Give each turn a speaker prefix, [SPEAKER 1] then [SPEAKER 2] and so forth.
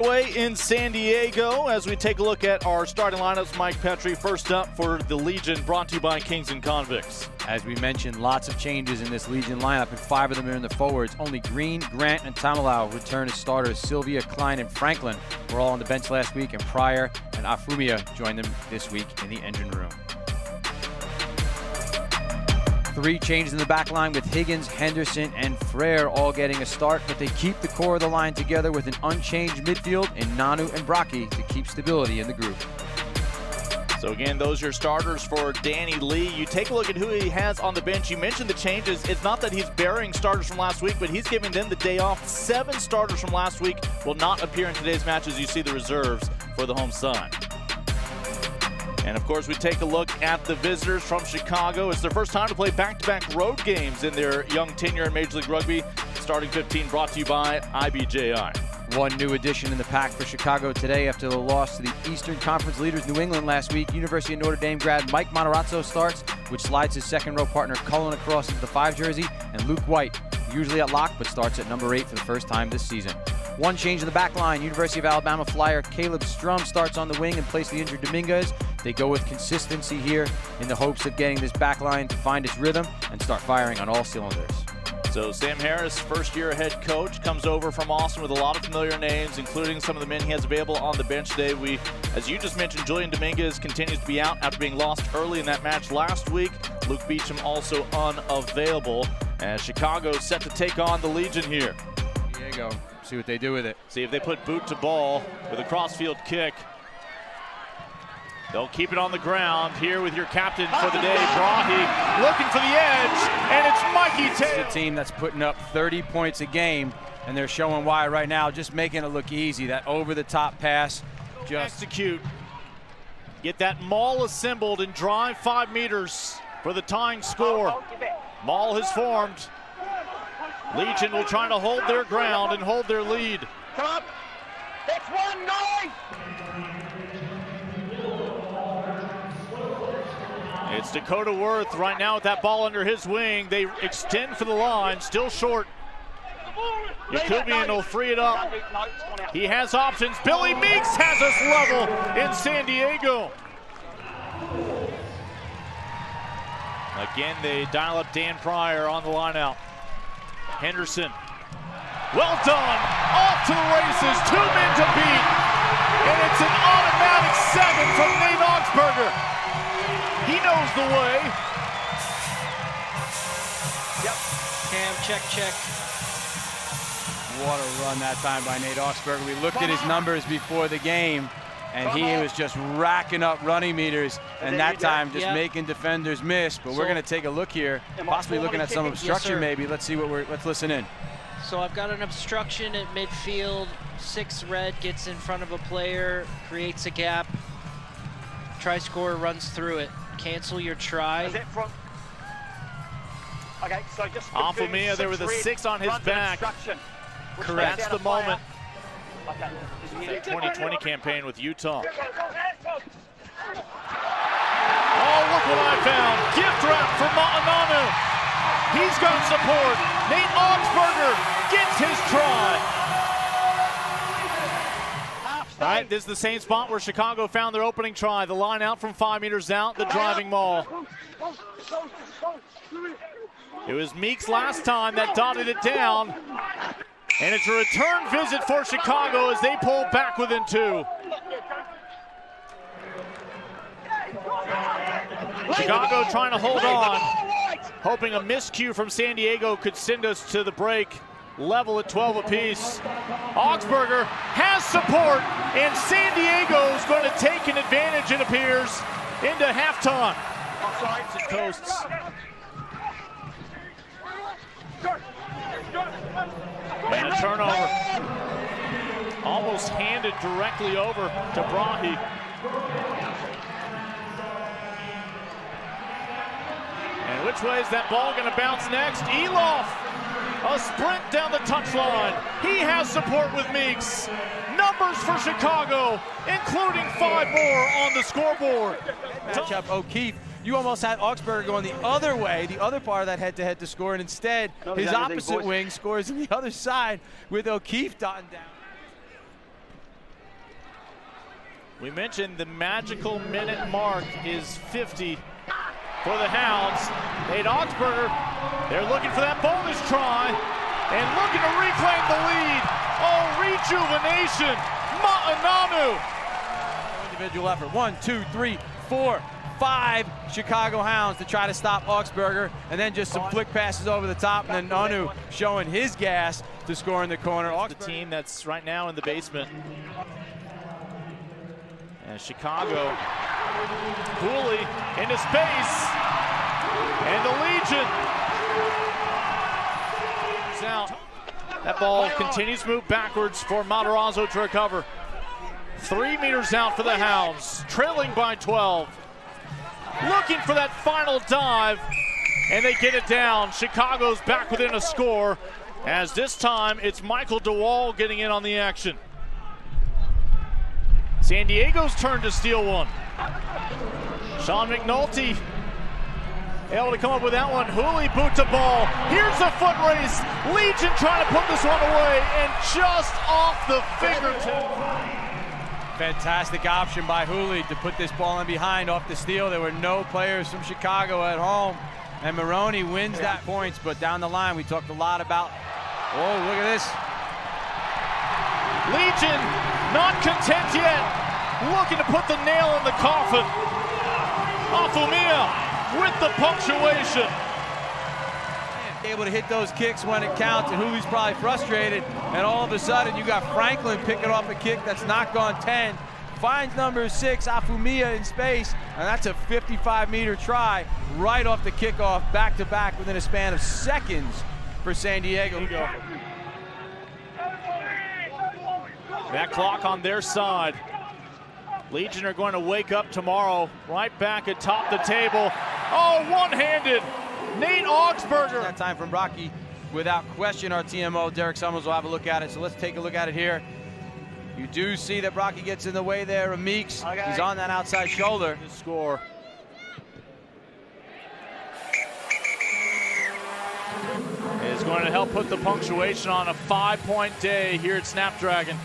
[SPEAKER 1] Away in San Diego as we take a look at our starting lineups. Mike Petrie first up for the Legion, brought to you by Kings and Convicts.
[SPEAKER 2] As we mentioned, lots of changes in this Legion lineup, and 5 of them are in the forwards. Only Green, Grant, and Tamalau return as starters. Sylvia, Klein, and Franklin were all on the bench last week, and Pryor and Afumia joined them this week in the engine room. 3 changes in the back line with Higgins, Henderson, and Frere all getting a start, but they keep the core of the line together with an unchanged midfield in Nanu and Brockie to keep stability in the group.
[SPEAKER 1] So again, those are your starters for Danny Lee. You take a look at who he has on the bench. You mentioned the changes. It's not that he's burying starters from last week, but he's giving them the day off. 7 starters from last week will not appear in today's match as you see the reserves for the home side. And of course, we take a look at the visitors from Chicago. It's their first time to play back-to-back road games in their young tenure in Major League Rugby. Starting 15 brought to you by IBJI.
[SPEAKER 2] One new addition in the pack for Chicago today after the loss to the Eastern Conference leaders New England last week. University of Notre Dame grad Mike Matarazzo starts, which slides his second row partner Cullen across into the 5 jersey, and Luke White, usually at lock, but starts at number 8 for the first time this season. One change in the back line. University of Alabama flyer Caleb Strum starts on the wing in place of the injured Dominguez. They go with consistency here in the hopes of getting this back line to find its rhythm and start firing on all cylinders.
[SPEAKER 1] So Sam Harris, first-year head coach, comes over from Austin with a lot of familiar names, including some of the men he has available on the bench today. As you just mentioned, Julian Dominguez continues to be out after being lost early in that match last week. Luke Beecham also unavailable. As Chicago set to take on the Legion here.
[SPEAKER 2] Diego, see what they do with it.
[SPEAKER 1] See if they put boot to ball with a crossfield kick. They'll keep it on the ground here with your captain for the day, Brahe, looking for the edge, and it's Mikey Taylor.
[SPEAKER 2] It's a team that's putting up 30 points a game, and they're showing why right now, just making it look easy. That over-the-top pass. Just
[SPEAKER 1] execute. Get that maul assembled and drive 5 meters for the tying score. Maul has formed. Legion will try to hold their ground and hold their lead.
[SPEAKER 3] Come up. It's 1-9.
[SPEAKER 1] It's Dakota Worth right now with that ball under his wing. They extend for the line, still short. Yakubian will free it up. He has options. Billy Meeks has us level in San Diego. Again, they dial up Dan Pryor on the lineout. Henderson, well done, off to the races, 2 men to beat, and it's an automatic 7 from Nate Augsburger. He knows the way.
[SPEAKER 4] Yep, Cam, check.
[SPEAKER 2] What a run that time by Nate Augsburger. We looked at his numbers before the game, and he was just racking up running meters, and that time just making defenders miss. But we're going to take a look here, possibly looking at some obstruction maybe. Let's see let's listen in.
[SPEAKER 4] So I've got an obstruction at midfield. 6 red gets in front of a player, creates a gap. Try scorer runs through it. Cancel your try.
[SPEAKER 3] Okay, so just
[SPEAKER 1] Afumia there with a 6 on his back.
[SPEAKER 4] Correct.
[SPEAKER 1] That's the moment. That 2020 campaign with Utah. Oh, look what I found. Gift wrap for Ma'ananu. He's got support. Nate Augsburger gets his try. All right, this is the same spot where Chicago found their opening try. The line out from 5 meters out, the driving maul. It was Meeks last time that dotted it down. And it's a return visit for Chicago as they pull back within 2. Chicago trying to hold on, hoping a miscue from San Diego could send us to the break. Level at 12 apiece. Augsburger has support, and San Diego is going to take an advantage, it appears, into halftime. It coasts. And a turnover. Almost handed directly over to Brahe. And which way is that ball going to bounce next? Elof, a sprint down the touchline. He has support with Meeks. Numbers for Chicago, including 5 more on the scoreboard.
[SPEAKER 2] Matchup O'Keefe. You almost had Augsburger going the other way, the other part of that head-to-head to score, and instead his opposite wing scores on the other side with O'Keefe dotting down.
[SPEAKER 1] We mentioned the magical minute mark is 50 for the Hounds. Nate Augsburger, they're looking for that bonus try and looking to reclaim the lead. Oh, rejuvenation. Ma'ananu.
[SPEAKER 2] Individual effort. 1, 2, 3, 4, 5 Chicago Hounds to try to stop Augsburger, and then just some flick passes over the top, and then Nanu showing his gas to score in the corner.
[SPEAKER 1] The team that's right now in the basement. And Chicago, Cooley into space, and the Legion is out. That ball continues to move backwards for Matarazzo to recover. 3 meters out for the Hounds, trailing by 12. Looking for that final dive, and they get it down. Chicago's back within a score, as this time it's Michael DeWall getting in on the action. San Diego's turn to steal one. Sean McNulty able to come up with that one. Hooley boot to ball. Here's a foot race. Legion trying to put this one away, and just off the fingertip.
[SPEAKER 2] Fantastic option by Hooley to put this ball in behind off the steal. There were no players from Chicago at home, and Maroney wins that points, but down the line we talked a lot about, oh, look at this.
[SPEAKER 1] Legion not content yet, looking to put the nail in the coffin. Afumia with the punctuation.
[SPEAKER 2] Able to hit those kicks when it counts, and Hooley's probably frustrated, and all of a sudden you got Franklin picking off a kick that's not gone 10, finds number 6, Afumia, in space, and that's a 55-meter try right off the kickoff, back-to-back within a span of seconds for San Diego.
[SPEAKER 1] That clock on their side. Legion are going to wake up tomorrow right back atop the table. Oh, one-handed. Nate Augsburger.
[SPEAKER 2] That time from Rocky, without question, our TMO, Derek Summers, will have a look at it. So let's take a look at it here. You do see that Rocky gets in the way there of Meeks. Okay. He's on that outside shoulder.
[SPEAKER 1] The score. Is going to help put the punctuation on a 5-point day here at SnapDragon.